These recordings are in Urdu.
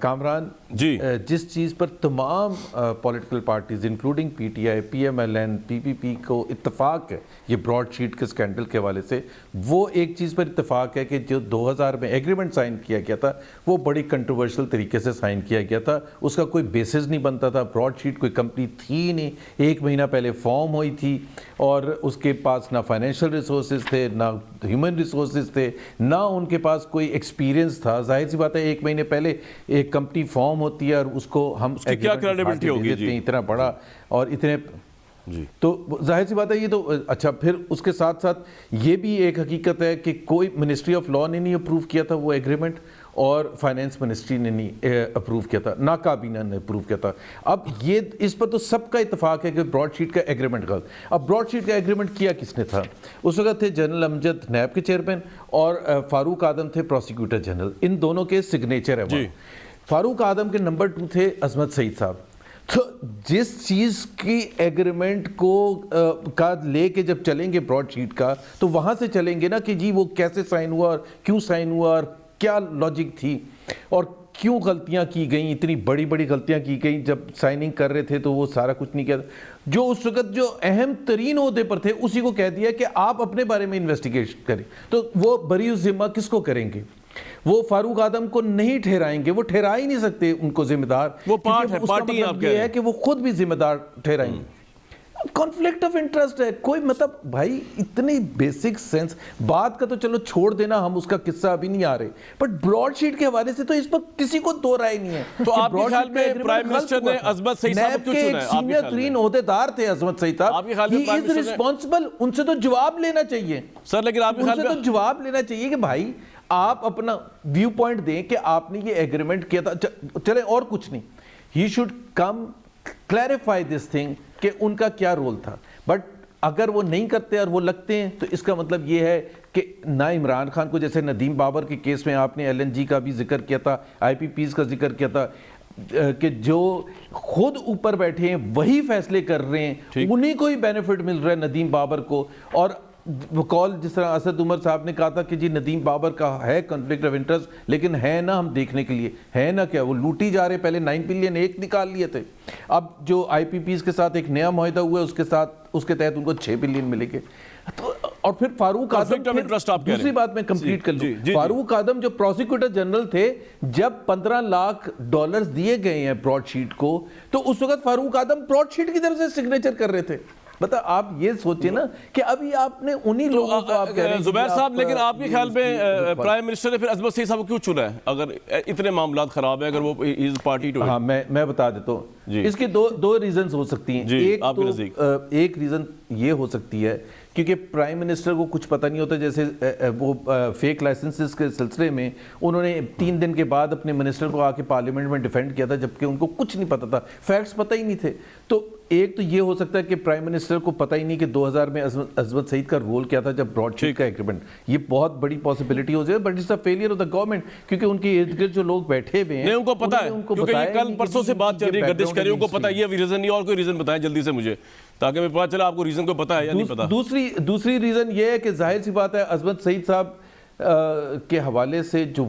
کامران جی جس چیز پر تمام political parties including P T I P M L N P P P کو اتفاق ہے یہ براڈ شیٹ کے اسکینڈل کے حوالے سے، وہ ایک چیز پر اتفاق ہے کہ جو 2000 میں ایگریمنٹ سائن کیا گیا تھا وہ بڑی کنٹروورشل طریقے سے سائن کیا گیا تھا، اس کا کوئی بیسس نہیں بنتا تھا، براڈ شیٹ کوئی کمپنی تھی ہی نہیں، 1 مہینہ پہلے فارم ہوئی تھی اور اس کے پاس نہ فائنینشیل ریسورسز تھے نہ ہیومن ریسورسز تھے نہ ان کے پاس کوئی ایکسپیرینس تھا۔ ظاہر سی بات ہے 1 مہینے پہلے ایک کمپنی فارم ہوتی ہے اور اس کو ہم کیا کریڈیبلٹی ہوگی جی اتنا بڑا اور اتنے جی، تو ظاہر سی بات ہے یہ تو اچھا، پھر اس کے ساتھ ساتھ یہ بھی ایک حقیقت ہے کہ کوئی منسٹری آف لا نے نہیں اپروو کیا تھا وہ ایگریمنٹ اور فائنینس منسٹری نے نہیں اپروو کیا تھا، نہ کابینہ نے اپروو کیا تھا۔ اب یہ اس پر تو سب کا اتفاق ہے کہ براڈ شیٹ کا ایگریمنٹ غلط۔ اب براڈ شیٹ کا ایگریمنٹ کیا کس نے تھا؟ اس وقت تھے جنرل امجد نیب کے چیئرمین اور فاروق آدم تھے پروسیکیوٹر جنرل، ان دونوں کے سگنیچر ہے وہاں۔ فاروق آدم کے نمبر 2 تھے عظمت سعید صاحب۔ تو جس چیز کی ایگریمنٹ کو کا لے کے جب چلیں گے براڈ شیٹ کا تو وہاں سے چلیں گے نا کہ جی وہ کیسے سائن ہوا اور کیوں سائن ہوا اور کیا لاجک تھی اور کیوں غلطیاں کی گئیں، اتنی بڑی بڑی غلطیاں کی گئیں جب سائننگ کر رہے تھے تو وہ سارا کچھ نہیں کیا تھا۔ جو اس وقت جو اہم ترین عہدے پر تھے اسی کو کہہ دیا کہ آپ اپنے بارے میں انویسٹیگیشن کریں، تو وہ بری الذمہ کس کو کریں گے؟ وہ فاروق آدم کو نہیں ٹھہرائیں گے، وہ ٹھہرا ہی نہیں سکتے ان کو ذمہ دار، وہ پارٹ ہے، اس کا پارٹی مطلب یہ ہے کہ وہ خود بھی ذمہ دار ٹھہرائیں گے۔ کانفلکٹ آف انٹرسٹ ہے کوئی، مطلب بھائی اتنی بیسک سینس بات کا تو چلو چھوڑ دینا، ہم اس کا قصہ ابھی نہیں آ رہے، بٹ براڈ شیٹ کے حوالے سے تو اس پر کسی کو دو رائے نہیں ہے۔ تو آپ کے خیال میں پرائم منسٹر نے عظمت سعید صاحب کو کیوں چنا ہے؟ سینئر ترین عہدے دار تھے عظمت سعید صاحب، ہی از ریسپانسبل، ان سے تو جواب لینا چاہیے سر، لیکن آپ کے خیال ان سے تو جواب لینا چاہیے کہ بھائی آپ اپنا ویو پوائنٹ دیں کہ آپ نے یہ ایگریمنٹ کیا تھا، چلے اور کچھ نہیں، he should come clarify this thing کہ ان کا کیا رول تھا۔ بٹ اگر وہ نہیں کرتے اور وہ لگتے ہیں تو اس کا مطلب یہ ہے کہ نہ عمران خان کو، جیسے ندیم بابر کے کیس میں آپ نے ایل این جی کا بھی ذکر کیا تھا، آئی پی پیز کا ذکر کیا تھا، کہ جو خود اوپر بیٹھے ہیں وہی فیصلے کر رہے ہیں، انہیں کو ہی بینیفٹ مل رہا ہے ندیم بابر کو۔ اور کال جس طرح اسد عمر صاحب نے کہا تھا کہ جی ندیم بابر کا ہے کنفلکٹ آف انٹرسٹ، لیکن ہے نا ہم دیکھنے کے لیے ہے نا کیا، وہ لوٹی جا رہے، پہلے 9 بلین ایک نکال لیے تھے، اب جو آئی پی پیز کے ساتھ ایک نیا معاہدہ ہوا ہے اس کے تحت ان کو 6 بلین ملے گے۔ اور پھر فاروق آدم، دوسری بات میں کمپلیٹ کر لوں، فاروق آدم جو پروسیکیوٹر جنرل تھے، جب $15 لاکھ دیے گئے ہیں براڈ شیٹ کو، تو اس وقت فاروق آدم براڈ شیٹ کی طرف سے سگنیچر کر رہے تھے۔ بتا آپ یہ سوچیں نا کہ ابھی آپ نے انہی لوگوں کو آپ کہہ رہے ہیں زبیر صاحب، لیکن آپ کے خیال میں پرائم منسٹر نے پھر عظمت سعید صاحب کو کیوں چنا ہے اگر اتنے معاملات خراب ہیں، اگر وہ پارٹی ٹو؟ ہاں میں بتا دیتا ہوں، اس کے دو ریزنز ہو سکتی ہیں۔ ایک ریزن یہ ہو سکتی ہے کیونکہ پرائم منسٹر کو کچھ پتہ نہیں ہوتا، جیسے وہ فیک لائسنسز کے سلسلے میں انہوں نے 3 دن کے بعد اپنے منسٹر کو آ کے پارلیمنٹ میں ڈیفینڈ کیا تھا، جبکہ ان کو کچھ نہیں پتا تھا، فیکٹس پتہ ہی نہیں تھے۔ تو ایک تو یہ ہو سکتا ہے کہ پرائم منسٹر کو پتہ ہی نہیں کہ 2000 میں عظمت سعید کا رول کیا تھا جب براڈ شیٹ کا ایگریمنٹ، یہ بہت بڑی پاسبلٹی ہو جائے، but it's a failure of the government, کیونکہ ان کے ارد گرد جو لوگ بیٹھے ہوئے ہیں ان کو پتہ ہے، کیونکہ یہ کل پرسوں سے بات چل رہی ہے، گردش کر رہی ہے، ان کو پتہ ہے یہ ریزن نہیں، اور کوئی ریزن بتائیں جلدی سے مجھے، تاکہ میں پتا چلا آپ کو ریزن کو پتہ ہے یا نہیں پتہ۔ دوسری ریزن یہ ہے کہ ظاہر سی بات ہے عظمت سعید صاحب کے حوالے سے جو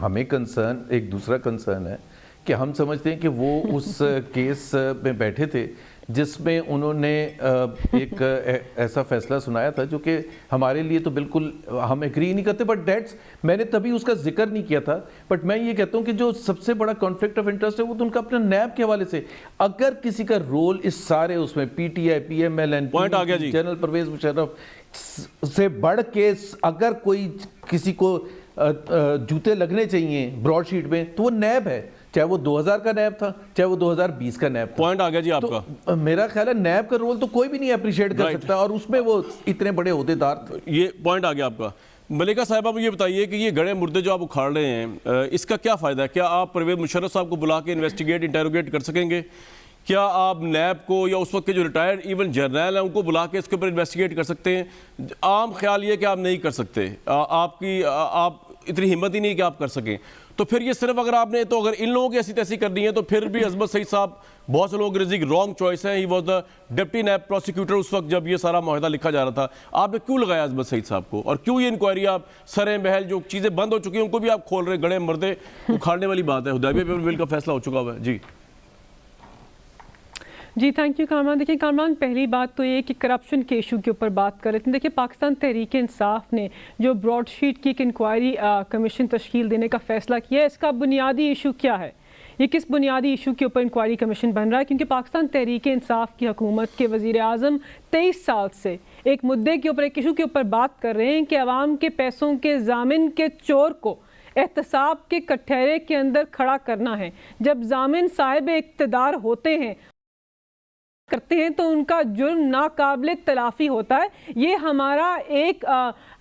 ہمیں کنسرن، ایک دوسرا کنسرن ہے کہ ہم سمجھتے ہیں کہ وہ اس کیس میں بیٹھے تھے جس میں انہوں نے ایک ایسا فیصلہ سنایا تھا جو کہ ہمارے لیے تو بالکل ہم ایگری نہیں کرتے، بٹ دیٹس، میں نے تبھی اس کا ذکر نہیں کیا تھا، بٹ میں یہ کہتا ہوں کہ جو سب سے بڑا کانفلکٹ آف انٹرسٹ ہے وہ تو ان کا اپنا نیب کے حوالے سے، اگر کسی کا رول اس سارے اس میں P T I, P M L N, general Pervez Musharraf سے بڑھ کے اگر کوئی کسی کو جوتے لگنے چاہیے براڈ شیٹ میں تو وہ نیب ہے، چاہے وہ 2000 کا نیب تھا چاہے وہ 2020 کا نیب تھا۔ پوائنٹ آ گیا جی آپ کا۔ میرا خیال ہے نیب کا رول تو کوئی بھی نہیں اپریشیٹ کر سکتا، اور اس میں وہ اتنے بڑے عہدے دار تھے۔ یہ پوائنٹ آ گیا آپ کا۔ ملکہ صاحبہ مجھے یہ بتائیے کہ یہ گڑے مردے جو آپ اکھاڑ رہے ہیں، اس کا کیا فائدہ ہے؟ کیا آپ پرویز مشرف صاحب کو بلا کے انویسٹیگیٹ، انٹیروگیٹ کر سکیں گے؟ کیا آپ نیب کو یا اس وقت کے جو ریٹائرڈ ایون جرنیل ہیں ان کو بلا کے اس کے اوپر انویسٹیگیٹ کر سکتے ہیں؟ عام خیال یہ کہ آپ نہیں کر سکتے، آپ اتنی ہمت ہی نہیں کہ آپ کر سکیں، تو پھر یہ صرف اگر آپ نے تو اگر ان لوگوں کی ایسی تیسی کرنی ہے تو پھر بھی عصمت سعید صاحب بہت سے لوگ رزق رانگ چوائس ہیں. He was the deputy NAB prosecutor اس وقت جب یہ سارا معاہدہ لکھا جا رہا تھا. آپ نے کیوں لگایا عصمت سعید صاحب کو, اور کیوں یہ انکوائری آپ سرے محل جو چیزیں بند ہو چکی ہیں ان کو بھی آپ کھول رہے, گڑے مردے اکھاڑنے والی بات ہے. حدیبیہ پیپر بل کا فیصلہ ہو چکا ہوا ہے. جی تھینک یو کامران. دیکھیں کامران, پہلی بات تو یہ کہ کرپشن کے ایشو کے اوپر بات کر رہے تھے. دیکھیں پاکستان تحریک انصاف نے جو براڈ شیٹ کی ایک انکوائری کمیشن تشکیل دینے کا فیصلہ کیا ہے, اس کا بنیادی ایشو کیا ہے؟ یہ کس بنیادی ایشو کے اوپر انکوائری کمیشن بن رہا ہے؟ کیونکہ پاکستان تحریک انصاف کی حکومت کے وزیر اعظم 23 سال سے ایک مدعے کے اوپر, ایک ایشو کے اوپر بات کر رہے ہیں کہ عوام کے پیسوں کے ضامن کے چور کو احتساب کے کٹہرے کے اندر کھڑا کرنا ہے. جب ضامن صاحب اقتدار ہوتے ہیں کرتے ہیں تو ان کا جرم ناقابل تلافی ہوتا ہے. یہ ہمارا ایک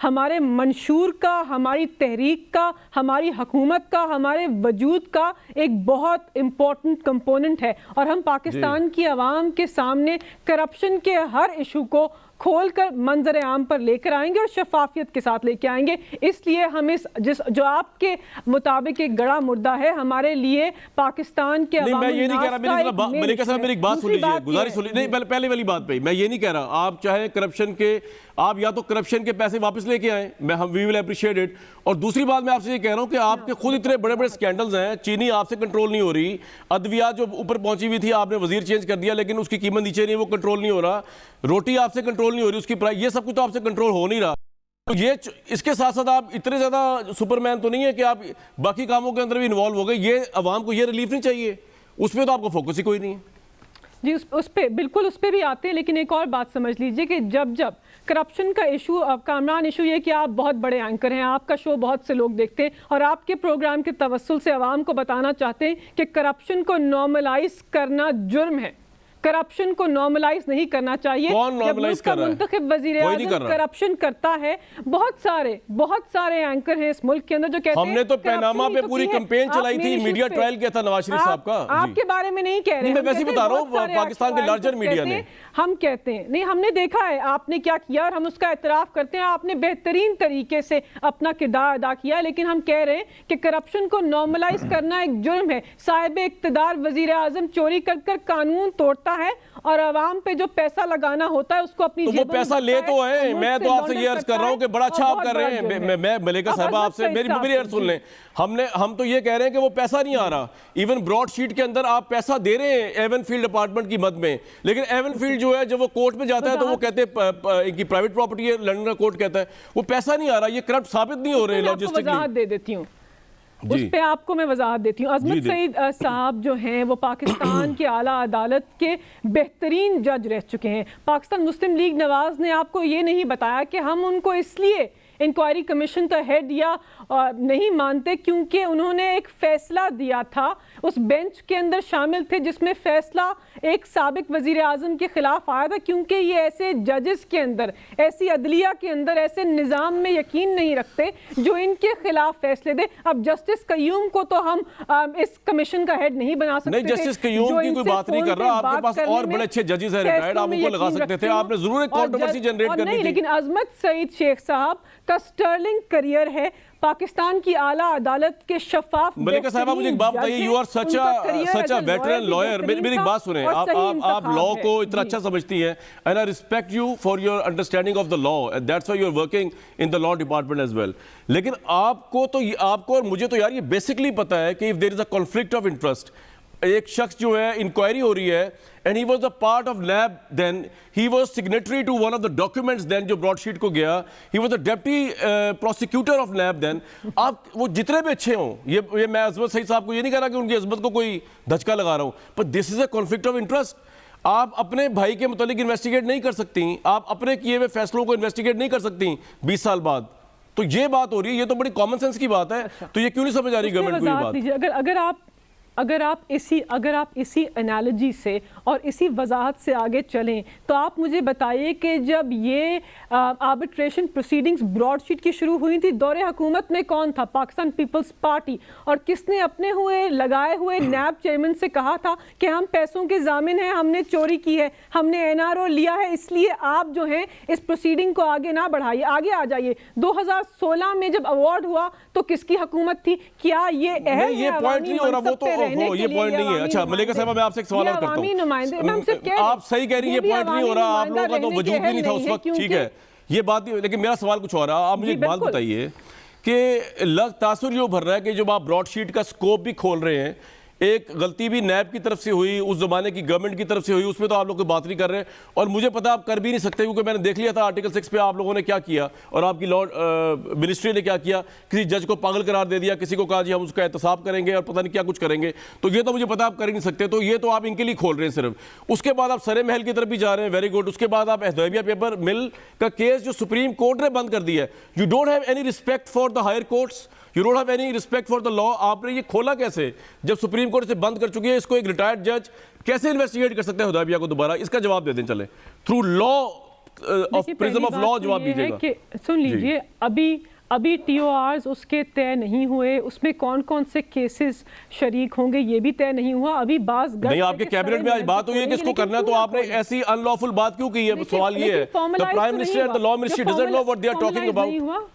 ہمارے منشور کا, ہماری تحریک کا, ہماری حکومت کا, ہمارے وجود کا ایک بہت امپورٹنٹ کمپوننٹ ہے. اور ہم پاکستان کی عوام کے سامنے کرپشن کے ہر ایشو کو کھول کر منظر عام پر لے کر آئیں گے اور شفافیت کے ساتھ لے کے آئیں گے. اس لیے ہم جو آپ کے مطابق ایک گڑا مردہ ہے, ہمارے لیے پاکستان کے عوام میں یہ نہیں کہہ رہا, میری ایک بات سن لیجیے, گزارش سن لیجیے. نہیں, پہلے والی بات پہ میں یہ نہیں کہہ رہا, آپ چاہے کرپشن کے, آپ یا تو کرپشن کے پیسے واپس لے کے آئیں, وی ول اپریشیٹ اٹ. اور دوسری بات میں آپ سے یہ کہہ رہا ہوں کہ آپ کے خود اتنے بڑے بڑے سکینڈلز ہیں, چینی آپ سے کنٹرول نہیں ہو رہی, ادویات جو اوپر پہنچی ہوئی تھی آپ نے وزیر چینج کر دیا لیکن اس کی قیمت نیچے نہیں, وہ کنٹرول نہیں ہو رہا, روٹی آپ سے کنٹرول نہیں ہو رہی, اس کی پرائس, یہ سب کچھ تو آپ سے کنٹرول ہو نہیں رہا. تو یہ اس کے ساتھ ساتھ آپ اتنے زیادہ سپر مین تو نہیں ہے کہ آپ باقی کاموں کے اندر بھی انوالو ہو گئے. یہ عوام کو یہ ریلیف نہیں چاہیے, اس پہ تو آپ کو فوکس ہی کوئی نہیں ہے. جی اس پہ بالکل اس پہ بھی آتے ہیں, لیکن ایک اور بات سمجھ لیجئے کہ جب کرپشن کا ایشو, کامران ایشو یہ کہ آپ بہت بڑے اینکر ہیں, آپ کا شو بہت سے لوگ دیکھتے ہیں اور آپ کے پروگرام کے توسل سے عوام کو بتانا چاہتے ہیں کہ کرپشن کو نارملائز کرنا جرم ہے. کرپشن کو نارملائز نہیں کرنا چاہیے. جب ملک کا منتخب وزیر اعظم کرپشن کرتا ہے, بہت سارے اینکر ہیں اس ملک کے اندر جو کہتے ہیں, ہم نے تو پیناما پہ پوری کمپین چلائی تھی, میڈیا ٹرائل کیا تھا نواز شریف صاحب کا. آپ کے بارے میں نہیں کہہ رہے, میں ویسے بتا رہا ہوں پاکستان کے لارجر میڈیا نے. ہم کہتے ہیں نہیں, ہم نے دیکھا ہے آپ نے کیا کیا اور ہم اس کا اعتراف کرتے ہیں, آپ نے بہترین طریقے سے اپنا کردار ادا کیا, لیکن ہم کہہ رہے ہیں کہ کرپشن کو نارملائز کرنا ایک جرم ہے. صاحب اقتدار وزیر اعظم چوری کر کر قانون توڑتا ہے اور عوام پہ جو پیسہ لگانا ہوتا ہے اس کو اپنی تو وہ پیسہ لے تو ہیں. میں تو آپ سے یہ عرض کر رہا ہوں کہ بڑا اچھا آپ کر رہے ہیں. میں ملیکہ صاحبہ آپ سے میری عرض سن لیں, ہم تو یہ کہہ رہے ہیں کہ وہ پیسہ نہیں آ رہا. ایون براڈ شیٹ کے اندر آپ پیسہ دے رہے ہیں ایون فیلڈ ڈپارٹمنٹ کی مد میں, لیکن ایون فیلڈ جو ہے جب وہ کورٹ میں جاتا ہے تو وہ کہتے ہیں ان کی پرائیویٹ پراپرٹی ہے, لنڈن کا کورٹ کہتا ہے وہ پیسہ نہیں آ رہا. یہ کرپٹ ثابت نہیں ہو رہے لاجسٹکلی. وضاحت دے دیتی ہوں, اس پہ آپ کو میں وضاحت دیتی ہوں. عصمت سعید صاحب جو ہیں وہ پاکستان کے اعلیٰ عدالت کے بہترین جج رہ چکے ہیں. پاکستان مسلم لیگ نواز نے آپ کو یہ نہیں بتایا کہ ہم ان کو اس لیے انکوائری کمیشن کا ہیڈ یا نہیں مانتے کیونکہ انہوں نے ایک فیصلہ دیا تھا, اس بینچ کے اندر شامل تھے جس میں فیصلہ ایک سابق وزیر اعظم کے خلاف آیا تھا, کیونکہ یہ ایسے ججز کے اندر, ایسی عدلیہ کے اندر, ایسے نظام میں یقین نہیں رکھتے جو ان کے خلاف فیصلے دے. اب جسٹس قیوم کو تو ہم اس کمیشن کا ہیڈ نہیں بنا سکتے. نہیں, جسٹس قیوم کی کوئی بات نہیں کر رہا, آپ کے پاس اور بڑے اچھے ججز ہیں ریٹائرڈ, آپ ان کو لگا سکتے تھے. آپ نے ضرور ایک کنٹروورسی جنریٹ کرنی تھی. لیکن عصمت سعید شیخ صاحب کا سٹرلنگ کریئر ہے پاکستان کی اعلیٰ عدالت کے شفاف. ملیکہ صاحبہ مجھے ایک بات بتائیے, you are such a veteran liar. میری ایک بات سنیں, آپ لاء کو اتنا اچھا سمجھتی ہیں, and I respect you for your understanding of the law, and that's why you are working in the law department as well. لیکن آپ کو اور مجھے تو یار یہ بیسکلی پتا ہے کہ if there is a conflict of interest, ایک شخص جو ہے انکوائری ہو رہی ہے and he was a part of lab then, he was signatory to one of the documents then جو براڈ شیٹ کو گیا, he was the deputy prosecutor of lab then. آپ وہ جتنے بھی اچھے ہوں, یہ میں عصمت سعید صاحب کو یہ نہیں کہہ رہا کہ ان کی عصمت کو کوئی دھچکا لگا رہا ہوں, but this is a conflict of interest. آپ اپنے بھائی کے متعلق انویسٹیگیٹ نہیں کر سکتی, آپ اپنے کیے ہوئے فیصلوں کو انویسٹیگیٹ نہیں کر سکتی 20 سال بعد. تو یہ بات ہو رہی ہے, یہ تو بڑی کامن سینس کی بات ہے. تو یہ کیوں نہیں سمجھ آ رہی گورنمنٹ کو یہ بات؟ اگر آپ اسی انالوجی سے اور اسی وضاحت سے آگے چلیں تو آپ مجھے بتائیے کہ جب یہ آربٹریشن پروسیڈنگز براڈ شیٹ کی شروع ہوئی تھی دور حکومت میں کون تھا؟ پاکستان پیپلز پارٹی. اور کس نے اپنے لگائے ہوئے نیب چیئرمین سے کہا تھا کہ ہم پیسوں کے ضامن ہیں, ہم نے چوری کی ہے, ہم نے NRO لیا ہے, اس لیے آپ جو ہیں اس پروسیڈنگ کو آگے نہ بڑھائیے, آگے آ جائیے. 2016 میں جب ایوارڈ ہوا تو کس کی حکومت تھی؟ کیا یہ اہل یہ پوائنٹ نہیں ہو رہا, وہ تو یہ پوائنٹ نہیں ہے. اچھا ملیکہ صاحبہ میں آپ سے ایک سوال اور کرتا ہوں, آپ صحیح کہہ رہی ہیں یہ پوائنٹ نہیں ہو رہا, آپ لوگوں کا تو وجود بھی نہیں تھا اس وقت, ٹھیک ہے یہ بات نہیں, لیکن میرا سوال کچھ اور رہا. آپ مجھے ایک بات بتائیے کہ تاثر یہ ابھر رہا ہے کہ جب آپ براڈ شیٹ کا سکوپ بھی کھول رہے ہیں, ایک غلطی بھی نیب کی طرف سے ہوئی, اس زمانے کی گورنمنٹ کی طرف سے ہوئی, اس میں تو آپ لوگ کوئی بات نہیں کر رہے, اور مجھے پتا آپ کر بھی نہیں سکتے کیونکہ میں نے دیکھ لیا تھا آرٹیکل 6 پہ آپ لوگوں نے کیا کیا اور آپ کی لا منسٹری نے کیا کیا, کسی جج کو پاگل قرار دے دیا, کسی کو کہا جی ہم اس کا احتساب کریں گے اور پتہ نہیں کیا کچھ کریں گے, تو یہ تو مجھے پتا آپ کر ہی نہیں سکتے, تو یہ تو آپ ان کے لیے کھول رہے ہیں صرف. اس کے بعد آپ سرے محل کی طرف بھی جا رہے ہیں, ویری گڈ. اس کے بعد آپ حدیبیہ پیپر مل کا کیس جو سپریم کورٹ نے بند کر دیا ہے, you don't have any respect for the higher courts, you don't have any respect for the law. آپ نے یہ کھولا کیسے جب سپریم کورٹ سے بند کر چکی ہے؟ اس کو ایک ریٹائرڈ جج کیسے انویسٹیگیٹ کر سکتے ہیں حدیبیہ کو دوبارہ؟ اس کا جواب دے دیں, چلیں through law of prism of law جواب دیجیے گا. سن لیجیے, ابھی TORs اس کے طے نہیں ہوئے, اس میں کون کون سے کیسز شریک ہوں گے یہ بھی طے نہیں ہوا. ابھی بعض نہیں, آپ کے کیبنٹ میں آج بات ہوئی ہے کہ اس کو کرنا ہے, تو آپ نے ایسی ان لافل بات کیوں کی ہے؟ سوال یہ ہے, the Prime Minister and the Law Ministry doesn't know what they are talking about.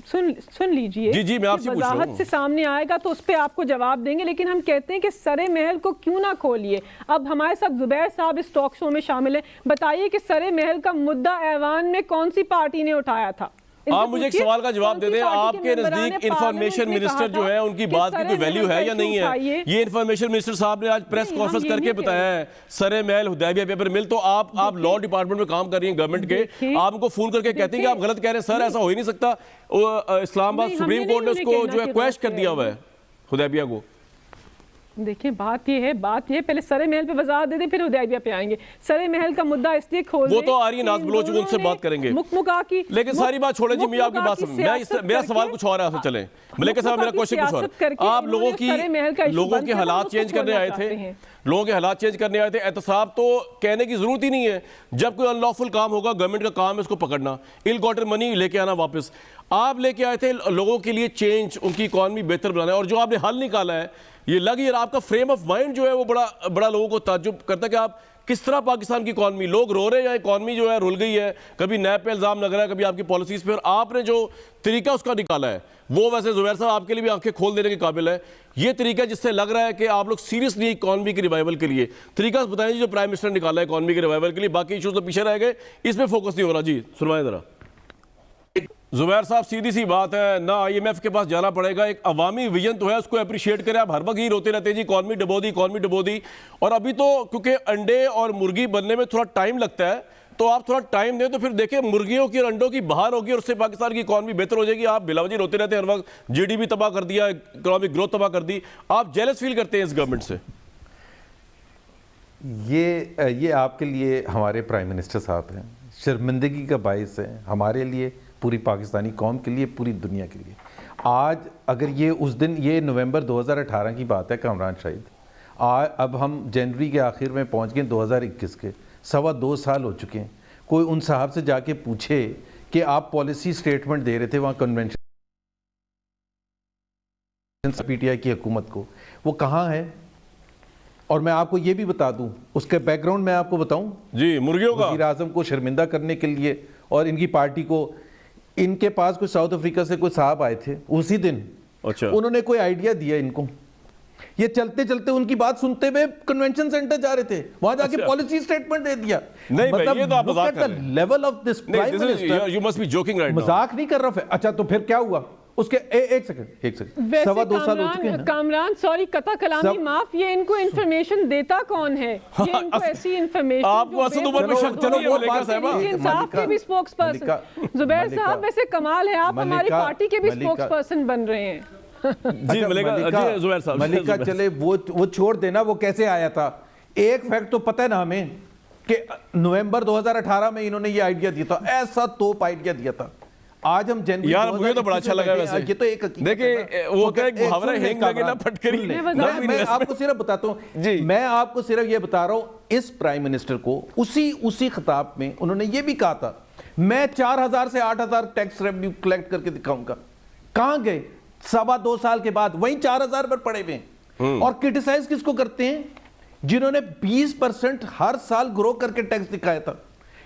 سن لیجئے, جی میں آپ سے پوچھ رہا ہوں, وضاحت سے سامنے آئے گا تو اس پہ آپ کو جواب دیں گے, لیکن ہم کہتے ہیں کہ سرے محل کو کیوں نہ کھولیے. اب ہمارے ساتھ زبیر صاحب اس ٹاک شو میں شامل ہیں, بتائیے کہ سرے محل کا مدعا ایوان میں کون سی پارٹی نے اٹھایا تھا؟ آپ مجھے ایک سوال کا جواب دے دیں, آپ کے نزدیک انفارمیشن منسٹر جو ہے ان کی بات کی کوئی ویلیو ہے یا نہیں ہے؟ یہ انفارمیشن منسٹر صاحب نے آج پریس کانفرنس کر کے بتایا ہے سرے محل حدیبیہ پیپر مل, تو آپ لا ڈپارٹمنٹ میں کام کر رہی ہیں گورنمنٹ کے, آپ ان کو فون کر کے کہتے ہیں کہ آپ غلط کہہ رہے ہیں سر, ایسا ہو ہی نہیں سکتا. اسلام آباد سپریم کورٹ نے اس کو جو ہے کویش کر دیا ہوا ہے حدیبیہ کو. دیکھیں بات یہ ہے پہلے سرے محل پہ وضاحت دے دیں پھر حدیبیہ پہ آئیں گے. سرے محل کا مدعا اس لیے کھول دیں, وہ تو آ رہی ہے ناز بلوچ, ان سے بات کریں گے, لیکن ساری بات چھوڑیں جی, میں آپ کی بات سمجھ, میرا سوال کچھ اور ہے, چلیں ملیکہ صاحب میرا کوشچن کچھ اور. آپ لوگوں کے حالات چینج کرنے آئے تھے, لوگوں کے حالات چینج کرنے آئے تھے, احتساب تو کہنے کی ضرورت ہی نہیں ہے. جب کوئی ان لافل کام ہوگا, گورنمنٹ کا کام ہے اس کو پکڑنا, ایل گاٹر منی لے کے آنا واپس. آپ لے کے آئے تھے لوگوں کے لیے چینج, ان کی اکانومی بہتر بنانا ہے, اور جو آپ نے حل نکالا ہے یہ لگ یہ آپ کا فریم آف مائنڈ جو ہے وہ بڑا لوگوں کو تعجب کرتا ہے کہ آپ کس طرح پاکستان کی اکانومی, لوگ رو رہے ہیں, اکانومی جو ہے رول گئی ہے, کبھی نیب پہ الزام لگ رہا ہے, کبھی آپ کی پالیسیز پہ, اور آپ نے جو طریقہ اس کا نکالا ہے وہ ویسے زبیر صاحب آپ کے لیے بھی آنکھیں کھول دینے کے قابل ہے. یہ طریقہ جس سے لگ رہا ہے کہ آپ لوگ سیریس نہیں اکانومی کی ریوائیول کے لیے, طریقہ بتائیں جی جو پرائم منسٹر نے نکالا ہے اکانومی کی ریوائیول کے لیے, باقی ایشوز تو پیچھے رہ گئے, اس پہ فوکس نہیں ہو رہا. جی سنوائیں ذرا. زبیر صاحب سیدھی سی بات ہے, نہ IMF کے پاس جانا پڑے گا, ایک عوامی ویژن تو ہے, اس کو اپریشیٹ کریں. آپ ہر وقت ہی روتے رہتے ہیں جی اکانومی ڈبو دی, اور ابھی تو کیونکہ انڈے اور مرغی بننے میں تھوڑا ٹائم لگتا ہے, تو آپ تھوڑا ٹائم دیں تو پھر دیکھیں مرغیوں کی اور انڈوں کی بہار ہوگی, اور اس سے پاکستان کی اکانومی بہتر ہو جائے گی. آپ بلا وجہ روتے رہتے ہیں ہر وقت, GDP تباہ کر دیا, اکنامک گروتھ تباہ کر دی, آپ جیلس فیل کرتے ہیں اس گورنمنٹ سے. یہ آپ کے لیے ہمارے پرائم منسٹر صاحب ہیں, شرمندگی کا باعث ہے ہمارے لیے, پوری پاکستانی قوم کے لیے, پوری دنیا کے لیے. آج اگر یہ اس دن, یہ نومبر 2018 کی بات ہے کامران شاہد, اب ہم جنوری کے آخر میں پہنچ گئے 2021 کے, 2.25 سال ہو چکے ہیں. کوئی ان صاحب سے جا کے پوچھے کہ آپ پالیسی سٹیٹمنٹ دے رہے تھے وہاں کنونشن PTI کی حکومت کو, وہ کہاں ہے؟ اور میں آپ کو یہ بھی بتا دوں, اس کے بیک گراؤنڈ میں آپ کو بتاؤں جی, مرغیوں کا وزیر اعظم کو شرمندہ کرنے کے لیے اور ان کی پارٹی کو, ان کے پاس کوئی ساؤتھ افریقہ سے کوئی صاحب آئے تھے اسی دن, انہوں نے کوئی آئیڈیا دیا ان کو, یہ چلتے چلتے ان کی بات سنتے ہوئے کنونشن سینٹر جا رہے تھے, وہاں جا کے پالیسی سٹیٹمنٹ دے دیا. مذاق نہیں کر رہا. اچھا تو پھر کیا ہوا اس کے؟ ایک سیکنڈ 2.25 سال ہو چکے ہیں. کامران سوری قطع کلامی معاف, یہ ان کو انفارمیشن دیتا کون ہے؟ یہ ان کو ایسی انفارمیشن آپ کو اسد عمر پہ شک تو نہیں ہے ملیکہ صاحبہ؟ انصاف کے بھی سپوکس پرسن زبیر صاحب, ویسے کمال ہے آپ ہماری پارٹی کے بھی سپوکس پرسن بن رہے ہیں. جی زبیر صاحب, ملیکہ چلے وہ چھوڑ دینا, وہ کیسے آیا تھا. ایک فیکٹ تو پتہ ہے نا ہمیں کہ نومبر 2018 میں انہوں نے یہ آئیڈیا دیا تھا, ایسا توپ آئیڈیا دیا تھا. آج ہم جنوری یار مجھے تو بڑا اچھا لگا ویسے. یہ تو ایک حقیقت دیکھیں وہ کہ ایک محاورہ ہینگ لگے نہ پھٹکری. میں آپ کو صرف بتاتا ہوں جی میں آپ کو صرف یہ بتا رہا ہوں اس پرائم منسٹر کو اسی خطاب میں انہوں نے یہ بھی کہا تھا میں 4,000 سے 8,000 ٹیکس ریونیو کلیکٹ کر کے دکھاؤں گا. کہاں گئے؟ 2.25 سال کے بعد وہیں 4,000 پر پڑے ہوئے ہیں. اور کرٹیسائز کس کو کرتے ہیں؟ جنہوں نے 20% ہر سال گرو کر کے ٹیکس دکھایا تھا.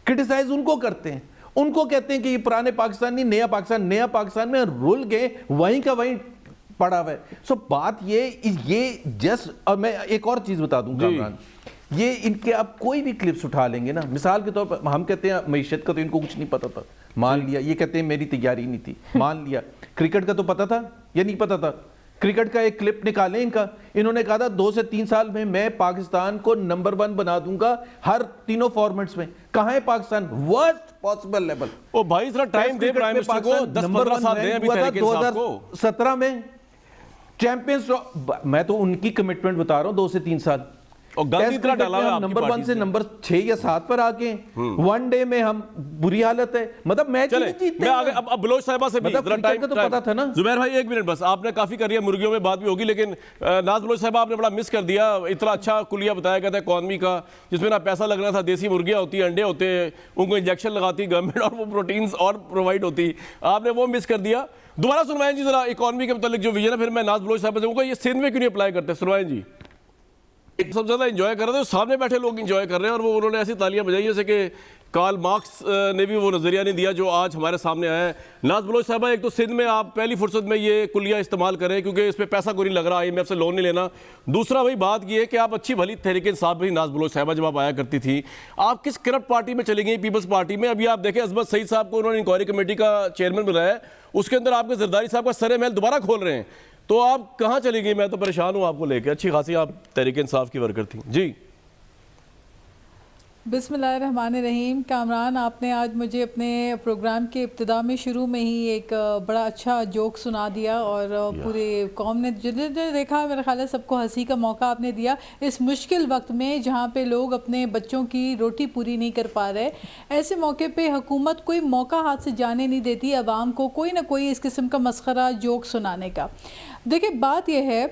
کرٹیسائز ان کو کرتے ہیں, ان کو کہتے ہیں کہ یہ پرانے پاکستان نہیں نیا پاکستان میں رول گئے وہیں کا وہیں پڑا ہوا ہے. سو بات یہ جسٹ, اور میں ایک اور چیز بتا دوں کامران, یہ ان کے آپ کوئی بھی کلپس اٹھا لیں گے نا, مثال کے طور پر ہم کہتے ہیں معیشت کا تو ان کو کچھ نہیں پتا تھا, مان لیا. یہ کہتے ہیں میری تیاری نہیں تھی, مان لیا. کرکٹ کا تو پتا تھا یا نہیں پتا تھا؟ کرکٹ کا ایک کلپ نکالیں ان کا, انہوں نے کہا تھا 2 سے 3 سال میں پاکستان کو نمبر 1 بنا دوں گا ہر تینوں فارمیٹس میں. کہاں ہے پاکستان؟ Worst possible level. او بھائی ذرا ٹائم دے پرائم منسٹر کو, 10-15 سال دیں ابھی تحریک انصاف کو. 2017 میں چیمپئنز, میں تو ان کی کمٹمنٹ بتا رہا ہوں 2 سے 3 سال. اور گاندھی اتنا ڈالا ہوا نمبر 1 سے نمبر 6 یا 7 پر آگے ہیں. ون ڈے میں ہم بری حالت ہے, مطلب میچ نہیں جیتتے. میں آگے اب بلوچ صاحبہ سے بھی ذرا ٹائم تو پتا تھا نا. زبیر بھائی 1 منٹ بس, آپ نے کافی کر لیا, مرغیوں میں بات بھی ہوگی, لیکن ناز بلوچ صاحبہ آپ نے بڑا مس کر دیا. اتنا اچھا کلیہ بتایا گیا تھا اکانومی کا جس میں نہ پیسہ لگ رہا تھا, دیسی مرغیاں ہوتی ہیں, انڈے ہوتے ہیں, ان کو انجیکشن لگاتی گورنمنٹ اور وہ پروٹینز اور پرووائڈ ہوتی, آپ نے وہ مس کر دیا. دوبارہ سنوائیں جی ذرا اکانومی کے متعلق جو ویژن ہے, پھر میں ناز بلوچ صاحبہ سے کہوں گا یہ سندھ میں کیوں نہیں اپلائی کرتے, سنوائیں جی. سب سے زیادہ انجوائے کر رہے تھے, سامنے بیٹھے لوگ انجوائے کر رہے ہیں, اور وہ انہوں نے ایسی تالیاں بجائی جیسے کہ کارل مارکس نے بھی وہ نظریہ نہیں دیا جو آج ہمارے سامنے آیا ہے. ناز بلوچ صاحبہ, ایک تو سندھ میں آپ پہلی فرصت میں یہ کلیہ استعمال کریں کیونکہ اس پہ پیسہ کوئی نہیں لگ رہا, IMF سے لون نہیں لینا. دوسرا وہی بات یہ ہے کہ آپ اچھی بھلی تحریک انصاف بھی, ناز بلوچ صاحبہ جب آپ آیا کرتی تھی, آپ کس کرپٹ پارٹی میں چلی گئی؟ پیپلز پارٹی میں. ابھی آپ دیکھیں عظمت سعید صاحب کو انہوں نے انکوائری کمیٹی کا چیئرمین بنایا ہے, اس کے اندر آپ کے زرداری صاحب کا سر محل دوبارہ کھول رہے ہیں, تو آپ کہاں چلی گئی؟ میں تو پریشان ہوں آپ کو لے کے. اچھی خاصی آپ تحریک انصاف کی ورکر تھیں. جی بسم اللہ الرحمن الرحیم. کامران, آپ نے آج مجھے اپنے پروگرام کے ابتدا میں شروع میں ہی ایک بڑا اچھا جوک سنا دیا, اور پورے قوم نے جنہیں دیکھا میرا خیال ہے سب کو ہنسی کا موقع آپ نے دیا اس مشکل وقت میں جہاں پہ لوگ اپنے بچوں کی روٹی پوری نہیں کر پا رہے. ایسے موقع پہ حکومت کوئی موقع ہاتھ سے جانے نہیں دیتی عوام کو کوئی نہ کوئی اس قسم کا مسخرہ جوک سنانے کا. دیکھیں بات یہ ہے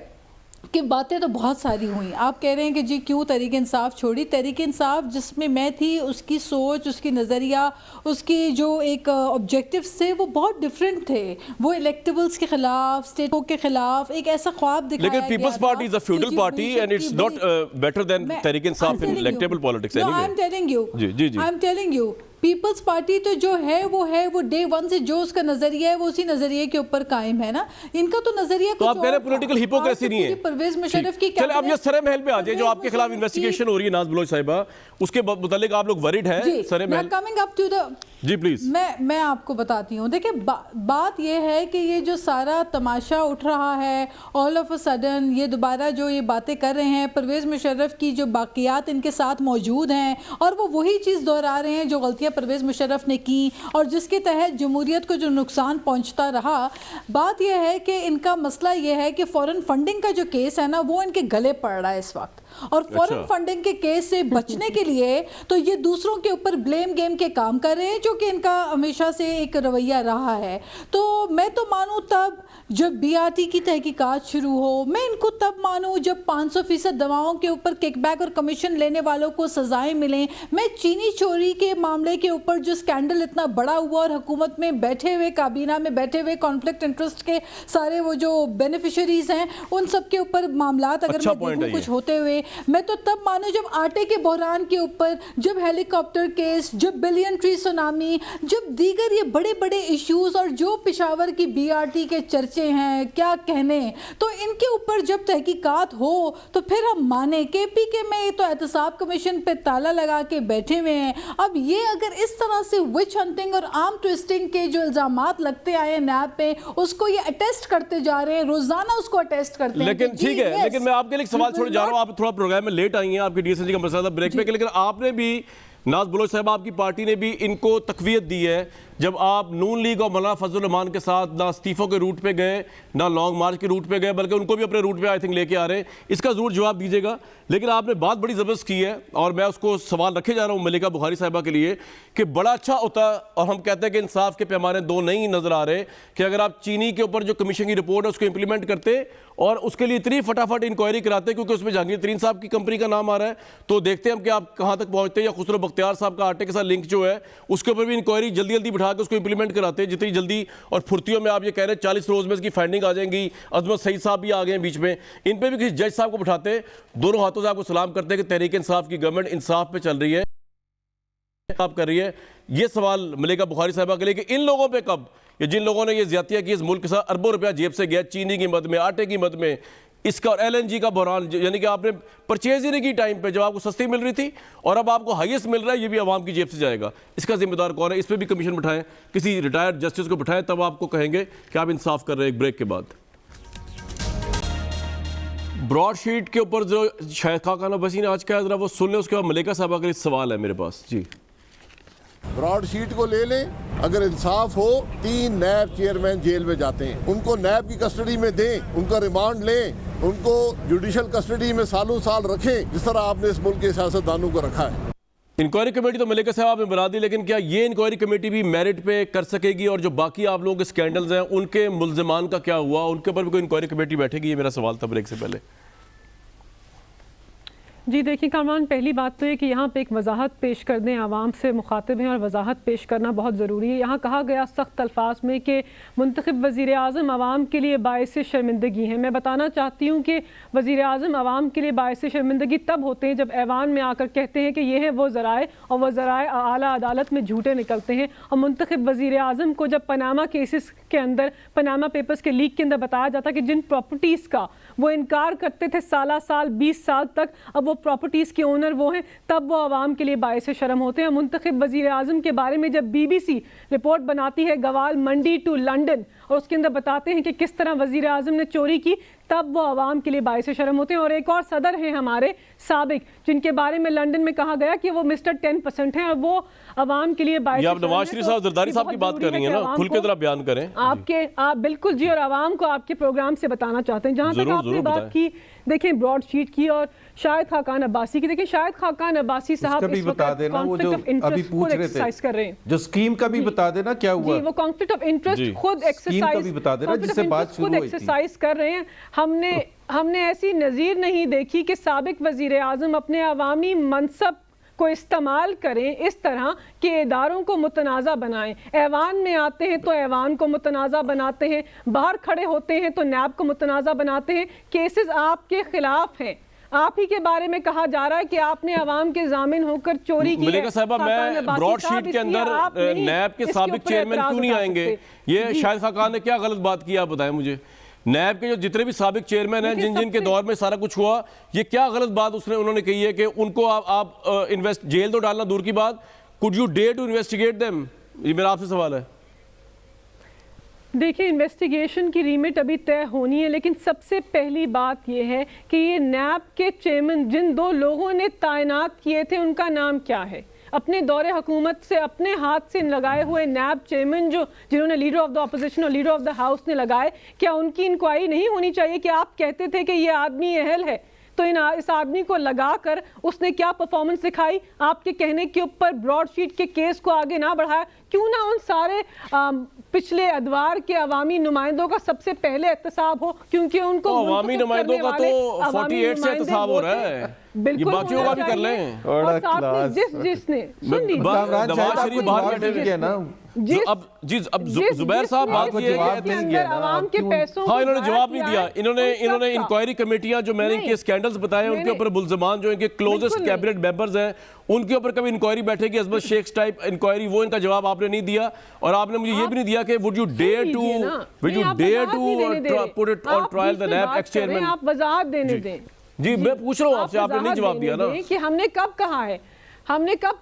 کہ باتیں تو بہت ساری ہوئیں. آپ کہہ رہے ہیں کہ جی کیوں تحریک انصاف چھوڑی. تحریک انصاف جس میں میں تھی, اس کی سوچ, اس کی نظریہ, اس کی جو ایک آبجیکٹیوز تھے وہ بہت ڈیفرنٹ تھے. وہ الیکٹیبلز کے خلاف, اسٹیٹوں کے خلاف ایک ایسا خواب دکھایا گیا تھا. لیکن Peoples Party is a feudal party and it's not better than Tehreek Insaf in electable politics. No, I'm telling you. جی I'm telling you. Peoples Party تو جو ہے وہ ڈے 1 سے جو اس کا نظریہ ہے وہ اسی نظریے کے اوپر قائم ہے نا. ان کا تو نظریہ تو آپ کہہ رہے ہیں پولیٹیکل ہپوکریسی نہیں ہے. پرویز مشرف کی چلے اب یہ سرے محل پہ آ جائیں جو آپ کے خلاف انویسٹیگیشن ہو رہی ہے ناز بلوچ صاحبہ, اس کے متعلق آپ لوگ ورڈ ہیں سرے محل. جی پلیز. میں آپ کو بتاتی ہوں. دیکھیں بات یہ ہے کہ یہ جو سارا تماشا اٹھ رہا ہے آل آف اے سڈن, یہ دوبارہ جو یہ باتیں کر رہے ہیں, پرویز مشرف کی جو باقیات ان کے ساتھ موجود ہیں اور وہ وہی چیز دہرا رہے ہیں جو غلطیاں پرویز مشرف نے کی اور جس کے تحت جمہوریت کو جو نقصان پہنچتا رہا. بات یہ ہے کہ ان کا مسئلہ یہ ہے کہ فورن فنڈنگ کا جو کیس ہے نا وہ ان کے گلے پڑ رہا ہے اس وقت, اور فورن فنڈنگ کے کیس سے بچنے کے لیے تو یہ دوسروں کے اوپر بلیم گیم کے کام کر رہے ہیں جو کہ ان کا ہمیشہ سے ایک رویہ رہا ہے. تو میں تو مانوں تب جب BRT کی تحقیقات شروع ہو, میں ان کو تب مانوں جب 500% دواؤں کے اوپر کک بیک اور کمیشن لینے والوں کو سزائیں ملیں. میں چینی چوری کے معاملے کے اوپر جو اسکینڈل اتنا بڑا ہوا اور حکومت میں بیٹھے ہوئے, کابینہ میں بیٹھے ہوئے کانفلکٹ انٹرسٹ کے سارے وہ جو بینیفیشریز ہیں ان سب کے اوپر معاملات اگر میں دیکھوں کچھ ہوتے ہوئے, میں تو تب مانوں جب آٹے کے بحران کے اوپر, جب ہیلی کاپٹر کیس, جب بلین ٹری سونامی, جب دیگر یہ بڑے بڑے ایشوز اور جو پشاور کی BRT کے چرچے ہیں کیا کہنے, تو ان کے اوپر جب تحقیقات ہو تو پھر ہم مانیں. KPK میں تو احتساب کمیشن پہ تالا لگا کے بیٹھے ہوئے ہیں. اب یہ اگر اس طرح سے وچ ہنٹنگ اور آرم ٹوئسٹنگ کے جو الزامات لگتے آئے ہیں نیب پہ, اس کو یہ اٹیسٹ کرتے جا رہے ہیں, روزانہ اس کو اٹیسٹ کرتے ہیں. لیکن ٹھیک ہے, لیکن میں آپ کے لیے ایک سوال چھوڑ جا رہا ہوں. آپ تھوڑا پروگرام میں لیٹ آئی ہیں, آپ کی DSNG کا مسئلہ تھا بریک پہ, لیکن آپ نے بھی ناز بلوچ صاحب آپ کی پارٹی نے بھی ان کو تقویت دی ہے جب آپ نون لیگ اور مولانا فضل الرحمان کے ساتھ نہ استعفوں کے روٹ پہ گئے نہ لانگ مارچ کے روٹ پہ گئے بلکہ ان کو بھی اپنے روٹ پہ آئی تھنک لے کے آ رہے ہیں. اس کا ضرور جواب دیجیے گا. لیکن آپ نے بات بڑی زبردست کی ہے اور میں اس کو سوال رکھے جا رہا ہوں ملکہ بخاری صاحبہ کے لیے کہ بڑا اچھا ہوتا اور ہم کہتے ہیں کہ انصاف کے پیمانے دو نہیں نظر آ رہے کہ اگر آپ چینی کے اوپر جو کمیشن کی رپورٹ ہے اس کو امپلیمنٹ کرتے اور اس کے لیے اتنی فٹافٹ انکوائری کراتے کیونکہ اس میں جہانگیر ترین صاحب کی کمپنی کا نام آ رہا ہے تو دیکھتے ہیں ہم کہ آپ کہاں تک پہنچتے ہیں. یا خسرو بختیار صاحب کا آٹے کے ساتھ لنک جو ہے اس کے اوپر بھی انکوائری جلدی جلدی بٹھا کے اس کو امپلیمنٹ کراتے ہیں جتنی جلدی. اور پھرتیوں میں آپ یہ کہہ رہے ہیں 40 روز میں اس کی فائنڈنگ آ جائیں گی. عظمت سعید صاحب بھی آ گئے ہیں بیچ میں, ان پہ بھی کسی جج صاحب کو بٹھاتے دونوں ہاتھوں سے آپ کو سلام کرتے ہیں کہ تحریک انصاف کی گورنمنٹ انصاف پہ چل رہی ہے, آپ کر رہی ہے. یہ سوال ملکہ بخاری صاحبہ کے لیے کہ ان لوگوں پہ کب یا جن لوگوں نے یہ زیادتیاں کی اس ملک کے ساتھ اربوں روپیہ جیب سے گیا چینی کی مد میں آٹے کی مد میں اس کا اور LNG کا بحران یعنی کہ آپ نے پرچیز ہی نہیں کی ٹائم پہ جب آپ کو سستی مل رہی تھی اور اب آپ کو ہائیسٹ مل رہا ہے یہ بھی عوام کی جیب سے جائے گا. اس کا ذمہ دار کون ہے؟ اس پہ بھی کمیشن بٹھائیں, کسی ریٹائرڈ جسٹس کو بٹھائیں تب آپ کو کہیں گے کہ آپ انصاف کر رہے ہیں. ایک بریک کے بعد براڈ شیٹ کے اوپر جو شاہد خاقان عباسی نے آج کہا ذرا وہ سن لیں, اس کے بعد ملکہ صاحبہ کا سوال ہے میرے پاس. جی براڈ شیٹ کو لے لیں, اگر انصاف ہو 3 نیب چیئرمین جیل میں جاتے ہیں, ان کو نیب کی کسٹڈی میں دیں, ان کا ریمانڈ لیں, ان کو جوڈیشل کسٹڈی میں سالوں سال رکھیں جس طرح آپ نے اس ملک کے سیاستدانوں کو رکھا ہے. انکوائری کمیٹی تو ملکہ صاحب نے بنا دی, لیکن کیا یہ انکوائری کمیٹی بھی میرٹ پہ کر سکے گی اور جو باقی آپ لوگوں کے سکینڈلز ہیں ان کے ملزمان کا کیا ہوا, ان کے اوپر بھی کوئی انکوائری کمیٹی بیٹھے گی؟ یہ میرا سوال تھا بریک سے پہلے. جی دیکھیں کامران, پہلی بات تو یہ کہ یہاں پہ ایک وضاحت پیش کر دیں, عوام سے مخاطب ہیں اور وضاحت پیش کرنا بہت ضروری ہے. یہاں کہا گیا سخت الفاظ میں کہ منتخب وزیر اعظم عوام کے لیے باعث شرمندگی ہیں. میں بتانا چاہتی ہوں کہ وزیر اعظم عوام کے لیے باعث شرمندگی تب ہوتے ہیں جب ایوان میں آ کر کہتے ہیں کہ یہ ہیں وہ ذرائع اور وہ ذرائع اعلیٰ عدالت میں جھوٹے نکلتے ہیں. اور منتخب وزیر اعظم کو جب پاناما کیسز کے اندر, پاناما پیپرز کے لیک کے اندر بتایا جاتا کہ جن پراپرٹیز کا وہ انکار کرتے تھے سالہ سال 20 سال تک, اب وہ پراپرٹیز کے اونر وہ ہیں, تب وہ عوام کے لیے باعث شرم ہوتے ہیں. منتخب وزیر اعظم کے بارے میں جب BBC رپورٹ بناتی ہے گوال منڈی ٹو لنڈن اور اس کے اندر بتاتے ہیں کہ کس طرح وزیر اعظم نے چوری کی, تب وہ عوام کے لیے باعث شرم ہوتے ہیں. اور ایک اور صدر ہیں ہمارے سابق جن کے بارے میں لنڈن میں کہا گیا کہ وہ مسٹر 10% ہیں اور وہ عوام کے لیے باعث یہ آپ نواز شریف صاحب زرداری صاحب کی بات کر رہی ہیں نا, کھل کے ذرا بیان کریں. آپ بالکل جی, اور عوام کو آپ کے پروگرام سے بتانا چاہتے ہیں. جہاں تک آپ نے بات کی دیکھیں براڈ شیٹ کی اور شاہد خاقان عباسی کی, دیکھیں شاہد خاقان عباسی صاحب اس وقت کانفلکٹ آف انٹرسٹ خود ایکسرسائز کر رہے ہیں. جو اسکیم کا بھی بتا دینا کیا ہوا, جی وہ کانفلکٹ آف انٹرسٹ خود ایکسرسائز کر رہے ہیں. ہم نے ایسی نظیر نہیں دیکھی کہ سابق وزیر اعظم اپنے عوامی منصب کو استعمال کریں اس طرح کہ اداروں کو متنازع بنائیں. ایوان میں آتے ہیں تو ایوان کو متنازع بناتے ہیں, باہر کھڑے ہوتے ہیں تو نیب کو متنازع بناتے ہیں. کیسز آپ کے خلاف ہیں, آپ ہی کے بارے میں کہا جا رہا ہے کہ آپ نے عوام کے ضامن ہو کر چوری کی ہے. ملکہ صاحبہ میں براڈ شیٹ کے اندر نیب کے سابق چیئرمین کیوں نہیں آئیں گے؟ یہ شاہد خاقان نے کیا غلط بات کی آپ بتائیں مجھے. نیب کے جو جتنے بھی سابق چیئرمین ہیں جن کے دور میں سارا کچھ ہوا, یہ کیا غلط بات انہوں نے کہی ہے کہ ان کو آپ جیل تو ڈالنا دور کی بات, could you dare to investigate them؟ یہ میرا آپ سے سوال ہے. دیکھیں انویسٹیگیشن کی ریمٹ ابھی طے ہونی ہے, لیکن سب سے پہلی بات یہ ہے کہ یہ نیب کے چیئرمین جن 2 لوگوں نے تعینات کیے تھے ان کا نام کیا ہے. اپنے دور حکومت سے اپنے ہاتھ سے لگائے ہوئے نیب چیئرمین جنہوں نے لیڈر آف دا اپوزیشن اور لیڈر آف دا ہاؤس نے لگائے, کیا ان کی انکوائری نہیں ہونی چاہیے؟ کہ آپ کہتے تھے کہ یہ آدمی اہل ہے تو اس آدمی کو لگا کر اس نے کیا پرفارمنس دکھائی؟ آپ کے کہنے کے اوپر براڈ شیٹ کے کیس کو آگے نہ بڑھایا, کیوں نہ ان سارے پچھلے ادوار کے عوامی نمائندوں کا سب سے پہلے احتساب ہو, کیونکہ ان کو عوامی نمائندوں کا تو 48 سے احتساب ہو رہا ہے, یہ باقیوں کا بھی کر لیں. اور ساتھ میں جس نے سن لیجیے نواز شریف باہر بیٹھے ہوئے نا, اب زبیر صاحب بات یہ ہے عوام کے پیسوں ہاں انہوں نے جواب نہیں دیا. انہوں نے انکوائری کمیٹیاں جو میں نے ان کے سکینڈلز بتائے ان کے اوپر ملزمان جو ان کے کلوزسٹ کیبنٹ ممبرز ہیں ان کے اوپر کبھی انکوائری بیٹھے گی, عظمت شیخ ٹائپ انکوائری, وہ ان کا جواب آپ نے نہیں دیا. اور آپ نے مجھے یہ بھی نہیں دیا کہ would you dare to put it on trial the NAB ex-chairman. آپ وضاحت دینے دیں. جی میں پوچھ رہا ہوں آپ سے, آپ نے نہیں جواب دیا نا کہ ہم نے کب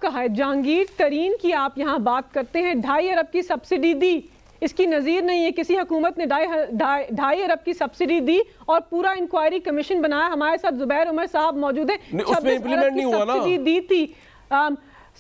کہا ہے جہانگیر ترین کی آپ یہاں بات کرتے ہیں 2.5 ارب کی سبسڈی دی, اس کی نظیر نہیں ہے کسی حکومت نے 2.5 ارب کی سبسڈی دی اور پورا انکوائری کمیشن بنایا. ہمارے ساتھ زبیر عمر صاحب موجود ہیں, 26 ارب کی سبسڈی دی تھی.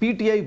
PTI